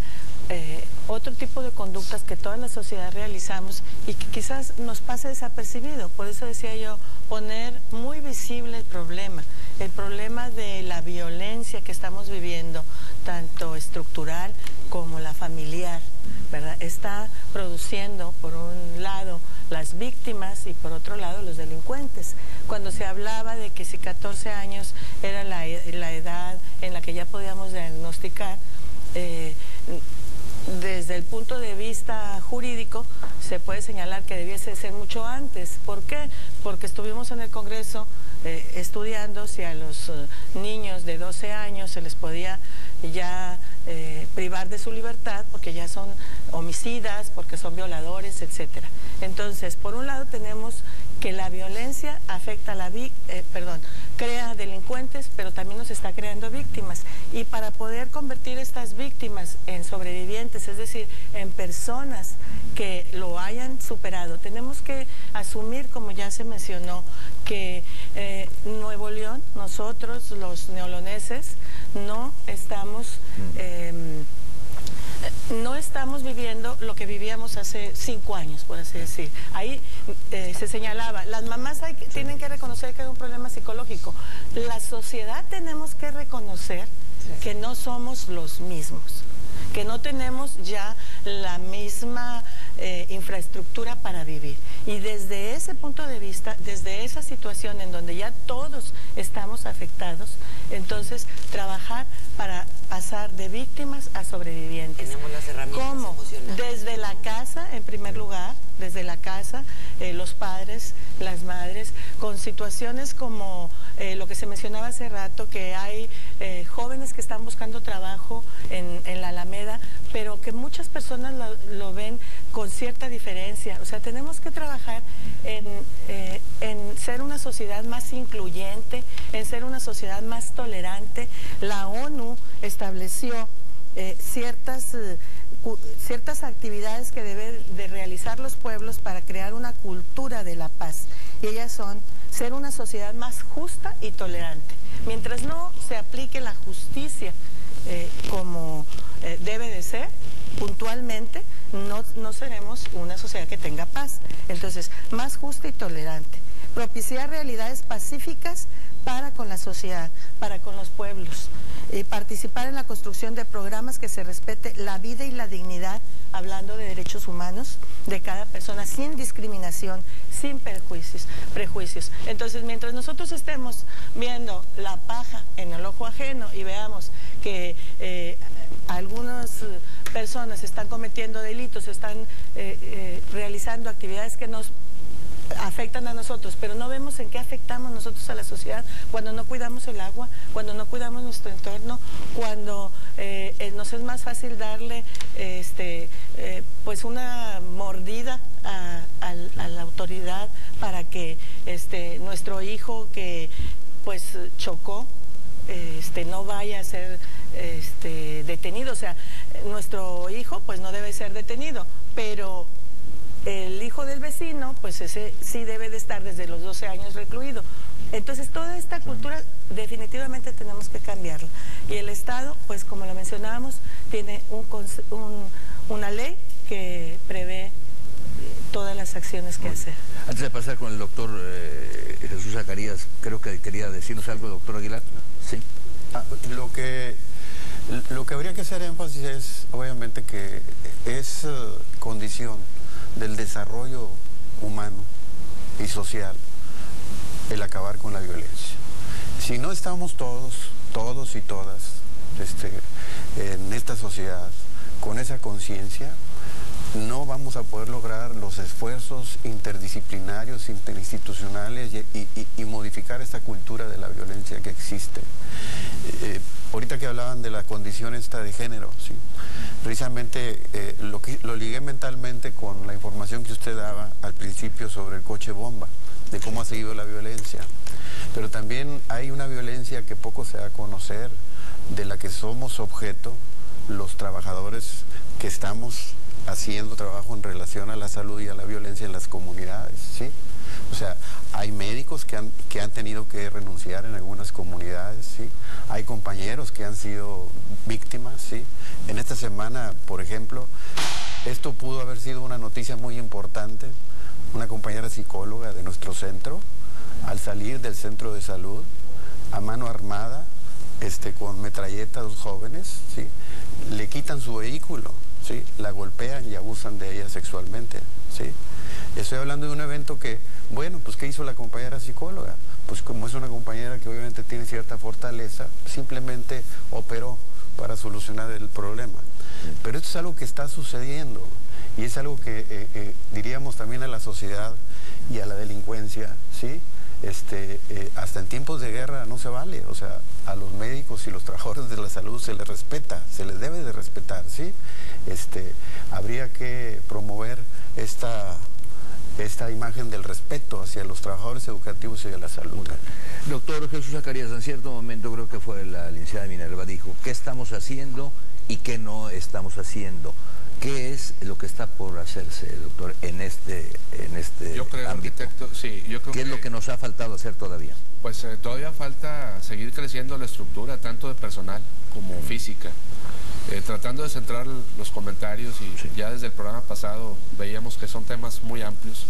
Speaker 3: otro tipo de conductas que toda la sociedad realizamos y que quizás nos pase desapercibido. Por eso decía yo, poner muy visible el problema de la violencia que estamos viviendo, tanto estructural como la familiar, ¿verdad? Está produciendo, por un lado, las víctimas y por otro lado los delincuentes. Cuando se hablaba de que si 14 años era la edad en la que ya podíamos diagnosticar, desde el punto de vista jurídico se puede señalar que debiese ser mucho antes. ¿Por qué? Porque estuvimos en el Congreso estudiando si a los niños de 12 años se les podía ya privar de su libertad porque ya son homicidas, porque son violadores, etcétera. Entonces, por un lado tenemos que la violencia afecta a crea delincuentes, pero también nos está creando víctimas. Y para poder convertir estas víctimas en sobrevivientes, es decir, en personas que lo hayan superado, tenemos que asumir, como ya se mencionó, que Nuevo León, nosotros los neoloneses, no estamos viviendo lo que vivíamos hace 5 años, por así decir. Ahí se señalaba, las mamás tienen que reconocer que hay un problema psicológico. La sociedad tenemos que reconocer que no somos los mismos, que no tenemos ya la misma infraestructura para vivir. Y desde ese punto de vista, desde esa situación en donde ya todos estamos afectados, entonces trabajar para pasar de víctimas a sobrevivientes.
Speaker 4: Tenemos las herramientas emocionales.
Speaker 3: Desde la casa, en primer lugar, desde la casa, los padres, las madres, con situaciones como lo que se mencionaba hace rato, que hay jóvenes que están buscando trabajo en la Alameda, pero que muchas personas lo ven con cierta diferencia. O sea, tenemos que trabajar en ser una sociedad más incluyente, en ser una sociedad más tolerante. La ONU estableció ciertas actividades que deben de realizar los pueblos para crear una cultura de la paz. Y ellas son ser una sociedad más justa y tolerante. Mientras no se aplique la justicia como debe de ser, puntualmente, no seremos una sociedad que tenga paz. Entonces, más justa y tolerante. Propiciar realidades pacíficas para con la sociedad, para con los pueblos. Participar en la construcción de programas que se respete la vida y la dignidad, hablando de derechos humanos de cada persona, sin discriminación, sin prejuicios. Entonces, mientras nosotros estemos viendo la paja en el ojo ajeno y veamos que algunas personas están cometiendo delitos, están realizando actividades que nos afectan a nosotros, pero no vemos en qué afectamos nosotros a la sociedad, cuando no cuidamos el agua, cuando no cuidamos nuestro entorno, cuando nos es más fácil darle pues una mordida a la autoridad para que nuestro hijo que pues chocó no vaya a ser detenido. O sea, nuestro hijo pues no debe ser detenido, pero el hijo del vecino, pues ese sí debe de estar desde los 12 años recluido. Entonces, toda esta cultura definitivamente tenemos que cambiarla. Y el Estado, pues como lo mencionábamos, tiene una ley que prevé todas las acciones que hacer.
Speaker 2: Antes de pasar con el doctor Jesús Zacarías, creo que quería decirnos algo, doctor Aguilar. Sí.
Speaker 1: Lo que habría que hacer énfasis es, obviamente, que es condición del desarrollo humano y social el acabar con la violencia. Si no estamos todos y todas en esta sociedad con esa conciencia, no vamos a poder lograr los esfuerzos interdisciplinarios, interinstitucionales y modificar esta cultura de la violencia que existe. Ahorita que hablaban de la condición de género, ¿sí? Precisamente lo ligué mentalmente con la información que usted daba al principio sobre el coche bomba, de cómo ha seguido la violencia. Pero también hay una violencia que poco se da a conocer, de la que somos objeto los trabajadores que estamos haciendo trabajo en relación a la salud y a la violencia en las comunidades, ¿sí? O sea, hay médicos que han tenido que renunciar en algunas comunidades, ¿sí? Hay compañeros que han sido víctimas, ¿sí? En esta semana, por ejemplo, esto pudo haber sido una noticia muy importante. Una compañera psicóloga de nuestro centro, al salir del centro de salud, a mano armada, con metralleta a 2 jóvenes, ¿sí? Le quitan su vehículo, ¿sí? La golpean y abusan de ella sexualmente, ¿sí? Estoy hablando de un evento que, bueno, pues ¿qué hizo la compañera psicóloga? Pues como es una compañera que obviamente tiene cierta fortaleza, simplemente operó para solucionar el problema. Pero esto es algo que está sucediendo y es algo que diríamos también a la sociedad y a la delincuencia, ¿sí? Hasta en tiempos de guerra no se vale, o sea, a los médicos y los trabajadores de la salud se les respeta, se les debe de respetar, ¿sí? Habría que promover esta imagen del respeto hacia los trabajadores educativos y de la salud.
Speaker 2: Doctor Jesús Zacarías, en cierto momento creo que fue la licenciada Minerva, dijo, ¿qué estamos haciendo y qué no estamos haciendo? ¿Qué es lo que está por hacerse, doctor, en este
Speaker 5: yo creo,
Speaker 2: ámbito?
Speaker 5: Arquitecto, sí, yo creo
Speaker 2: ¿Qué es lo que nos ha faltado hacer todavía?
Speaker 5: Pues todavía falta seguir creciendo la estructura, tanto de personal como física. Tratando de centrar los comentarios y ya desde el programa pasado veíamos que son temas muy amplios.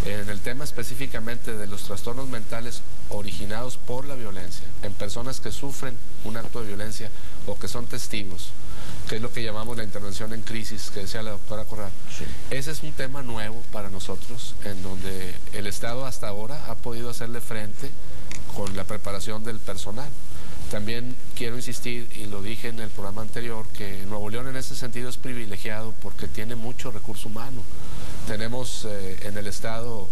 Speaker 5: En el tema específicamente de los trastornos mentales originados por la violencia, en personas que sufren un acto de violencia o que son testigos, que es lo que llamamos la intervención en crisis, que decía la doctora Corral.
Speaker 2: Sí.
Speaker 5: Ese es un tema nuevo para nosotros, en donde el Estado hasta ahora ha podido hacerle frente con la preparación del personal. También quiero insistir, y lo dije en el programa anterior, que Nuevo León en ese sentido es privilegiado porque tiene mucho recurso humano. Tenemos en el Estado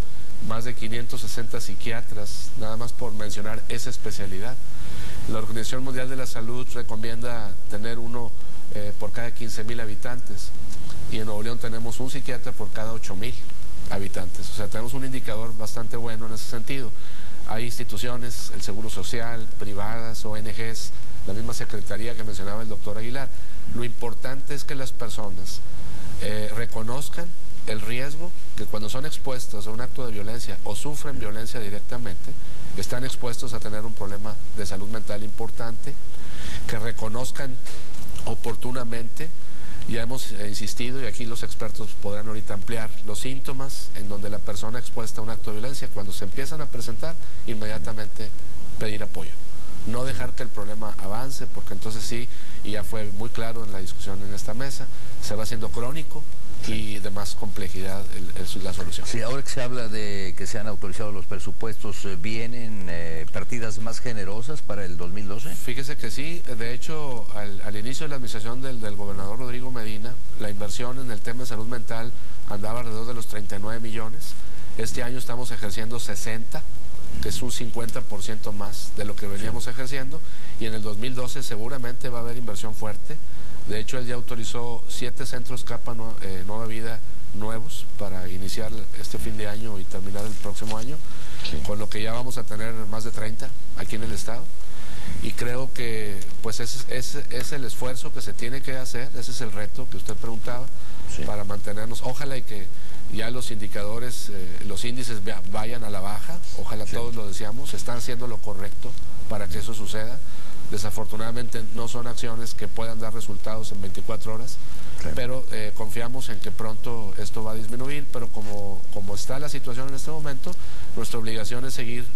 Speaker 5: más de 560 psiquiatras, nada más por mencionar esa especialidad. La Organización Mundial de la Salud recomienda tener uno por cada 15,000 habitantes, y en Nuevo León tenemos un psiquiatra por cada 8,000 habitantes. O sea, tenemos un indicador bastante bueno en ese sentido. Hay instituciones, el Seguro Social, privadas, ONGs, la misma secretaría que mencionaba el doctor Aguilar. Lo importante es que las personas reconozcan el riesgo que cuando son expuestos a un acto de violencia o sufren violencia directamente, están expuestos a tener un problema de salud mental importante, que reconozcan oportunamente. Ya hemos insistido, y aquí los expertos podrán ahorita ampliar, los síntomas en donde la persona expuesta a un acto de violencia, cuando se empiezan a presentar, inmediatamente pedir apoyo. No dejar que el problema avance, porque entonces sí, y ya fue muy claro en la discusión en esta mesa, se va haciendo crónico y de más complejidad la solución.
Speaker 2: Sí, ahora que se habla de que se han autorizado los presupuestos, ¿vienen partidas más generosas para el 2012?
Speaker 5: Fíjese que sí, de hecho, al inicio de la administración del gobernador Rodrigo Medina, la inversión en el tema de salud mental andaba alrededor de los 39 millones. Este año estamos ejerciendo 60, que es un 50% más de lo que veníamos ejerciendo, y en el 2012 seguramente va a haber inversión fuerte. De hecho, él ya autorizó 7 centros CAPA Nueva Vida nuevos para iniciar este fin de año y terminar el próximo año, con lo que ya vamos a tener más de 30 aquí en el Estado. Y creo que pues es el esfuerzo que se tiene que hacer, ese es el reto que usted preguntaba, para mantenernos. Ojalá y que ya los indicadores, los índices vayan a la baja, ojalá todos lo deseamos, están haciendo lo correcto para que eso suceda. Desafortunadamente no son acciones que puedan dar resultados en 24 horas, pero confiamos en que pronto esto va a disminuir, pero como está la situación en este momento, nuestra obligación es seguir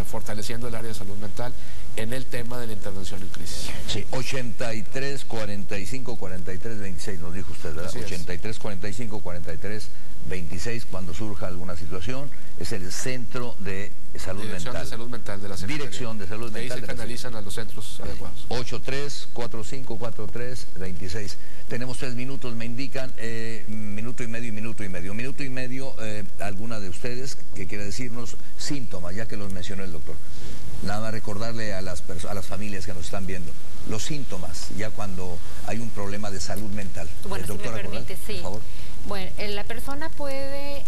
Speaker 5: fortaleciendo el área de salud mental en el tema de la intervención en crisis.
Speaker 2: Sí, 83 45 43 26 nos dijo usted, ¿verdad? 83 45 43 26, cuando surja alguna situación, es el Centro de Salud
Speaker 5: Dirección
Speaker 2: Mental.
Speaker 5: de Salud Mental de la Secretaría.
Speaker 2: Dirección de Salud Mental.
Speaker 5: Ahí se canalizan a los centros adecuados.
Speaker 2: 83 45 43 26. Tenemos 3 minutos, me indican, minuto y medio y minuto y medio. Minuto y medio, alguna de ustedes que quiera decirnos síntomas, ya que los mencionó el doctor. Nada más recordarle a las familias que nos están viendo, los síntomas, ya cuando hay un problema de salud mental.
Speaker 7: Bueno, si me permite, sí.
Speaker 2: Por favor.
Speaker 7: Bueno, la persona puede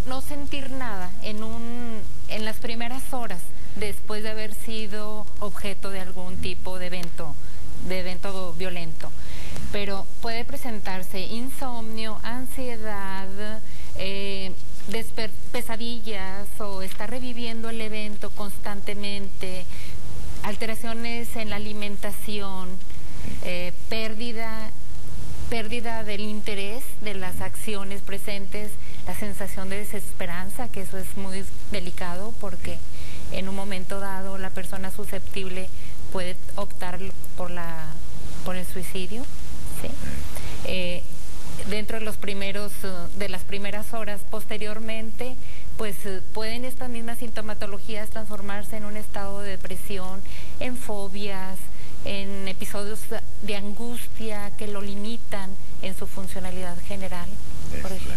Speaker 7: no sentir nada en las primeras horas después de haber sido objeto de algún tipo de evento violento, pero puede presentarse insomnio, ansiedad, pesadillas, o estar reviviendo el evento constantemente, alteraciones en la alimentación, pérdida del interés de las acciones presentes, la sensación de desesperanza, que eso es muy delicado porque en un momento dado la persona susceptible puede optar por el suicidio, ¿sí? dentro de de las primeras horas. Posteriormente, pues pueden estas mismas sintomatologías transformarse en un estado de depresión, en fobias, en episodios de angustia que lo limitan en su funcionalidad general, por ejemplo.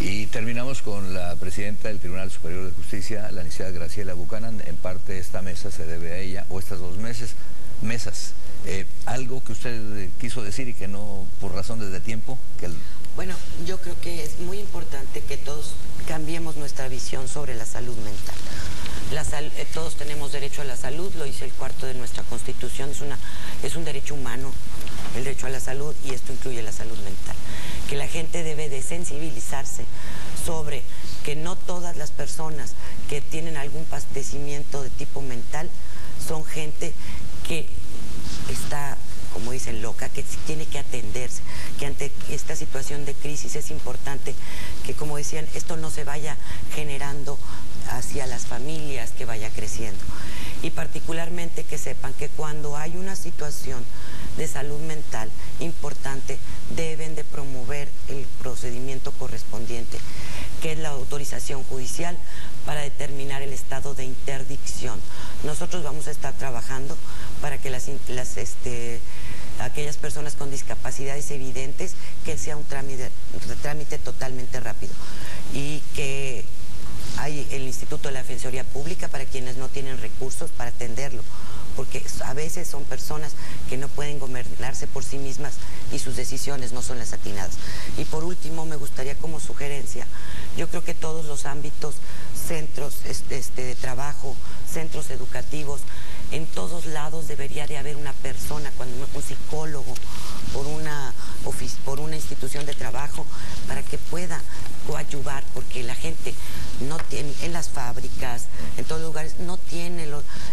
Speaker 2: Y terminamos con la presidenta del Tribunal Superior de Justicia, la licenciada Graciela Buchanan. En parte esta mesa se debe a ella, o estas dos mesas. Algo que usted quiso decir y que no, por razones de tiempo, que
Speaker 4: Bueno, yo creo que es muy importante que todos cambiemos nuestra visión sobre la salud mental. Todos tenemos derecho a la salud, lo dice el cuarto de nuestra Constitución, es un derecho humano, el derecho a la salud, y esto incluye la salud mental. Que la gente debe de sensibilizarse sobre que no todas las personas que tienen algún padecimiento de tipo mental son gente que está, como dicen, loca, que tiene que atenderse, que ante esta situación de crisis es importante que, como decían, esto no se vaya generando hacia las familias, que vaya creciendo. Y particularmente que sepan que cuando hay una situación de salud mental importante, deben de promover el procedimiento correspondiente, que es la autorización judicial para determinar el estado de interdicción. Nosotros vamos a estar trabajando para que aquellas personas con discapacidades evidentes, que sea un trámite totalmente rápido, y que hay el Instituto de la Defensoría Pública para quienes no tienen recursos para atenderlo, porque a veces son personas que no pueden gobernarse por sí mismas y sus decisiones no son las atinadas. Y por último, me gustaría como sugerencia, yo creo que todos los ámbitos, centros de trabajo, centros educativos, en todos lados debería de haber una persona, un psicólogo, por una institución de trabajo, para que pueda coadyuvar, porque la gente no tiene, en las fábricas, en todos los lugares, no tiene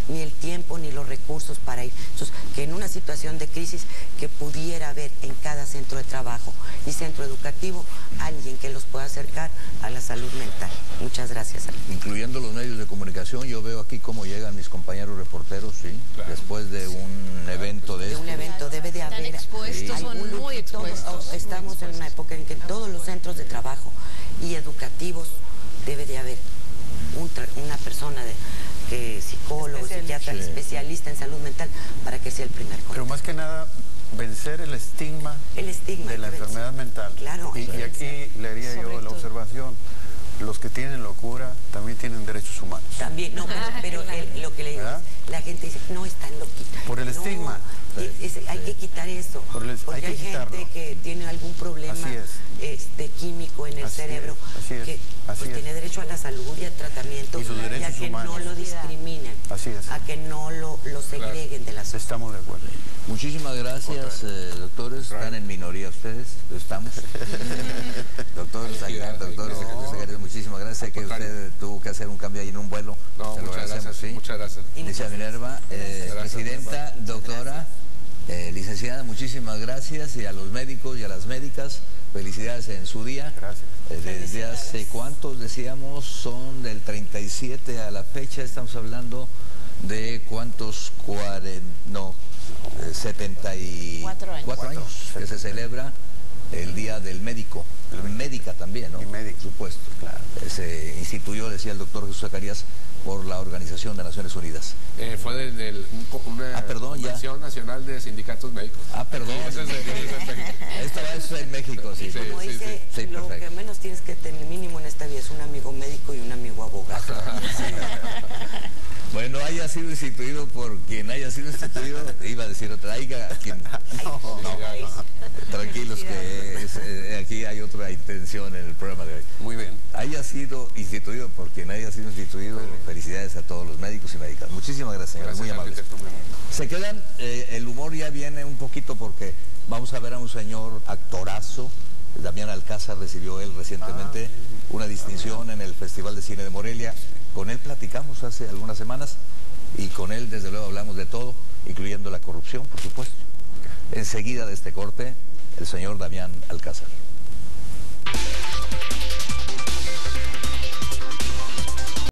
Speaker 4: ni el tiempo ni los recursos para ir. Entonces, que en una situación de crisis, que pudiera haber en cada centro de trabajo y centro educativo alguien que los pueda acercar a la salud mental. Muchas gracias.
Speaker 2: Incluyendo los medios de comunicación, yo veo aquí cómo llegan mis compañeros reporteros, ¿sí? Claro. Después de un evento de
Speaker 4: un evento debe de haber.
Speaker 6: Están expuestos, sí. Son muy expuestos.
Speaker 4: Estamos en una época en que en todos los centros de trabajo y educativos debe de haber una persona psicólogo, psiquiatra, especialista en salud mental, para que sea el primer contacto.
Speaker 1: Pero más que nada, vencer el estigma de la enfermedad mental.
Speaker 4: Claro.
Speaker 1: Y aquí le haría yo la observación: los que tienen locura también tienen derechos humanos.
Speaker 4: También, no, pero lo que le digo es, la gente dice, no, están loquitos.
Speaker 1: Por el estigma.
Speaker 4: Hay que quitar eso, porque hay gente que tiene algún problema químico en el cerebro, que tiene derecho a la salud y al tratamiento, y a que no lo discriminen, a que no lo segreguen de la sociedad.
Speaker 1: Estamos de acuerdo.
Speaker 2: Muchísimas gracias, doctores. Están en minoría ustedes, estamos. Doctores Aguilar, doctores secretarios, muchísimas gracias. Sé que usted tuvo que hacer un cambio ahí en un vuelo.
Speaker 5: No, muchas gracias, ¿sí? Muchas gracias.
Speaker 2: Licenciada Minerva, presidenta, doctora, licenciada, muchísimas gracias. Y a los médicos y a las médicas, felicidades en su día.
Speaker 1: Gracias.
Speaker 2: Desde hace cuántos, decíamos, son del 37 a la fecha, estamos hablando de cuántos, 74 años que se celebra el Día del Médico, médica también, ¿no?
Speaker 1: Y médico,
Speaker 2: por supuesto.
Speaker 1: Claro.
Speaker 2: Se instituyó, decía el doctor Jesús Zacarías, por la Organización de Naciones Unidas.
Speaker 5: Fue una Convención Nacional de Sindicatos Médicos.
Speaker 2: Perdón.
Speaker 5: Eso es en México.
Speaker 2: Esto es en México, sí.
Speaker 4: Como dice, lo que menos tienes que tener mínimo en esta vida es un amigo médico y un amigo abogado.
Speaker 2: Bueno, haya sido instituido por quien haya sido instituido, iba a decir otra, tranquilos, que aquí hay otra intención en el programa de hoy.
Speaker 1: Muy bien.
Speaker 2: Haya sido instituido por quien haya sido instituido, felicidades a todos los médicos y médicas. Muchísimas gracias, señores, muy amables. Se quedan, el humor ya viene un poquito porque vamos a ver a un señor actorazo. Damián Alcázar recibió él recientemente una distinción en el Festival de Cine de Morelia. Con él platicamos hace algunas semanas y con él desde luego hablamos de todo, incluyendo la corrupción, por supuesto. Enseguida de este corte, el señor Damián Alcázar.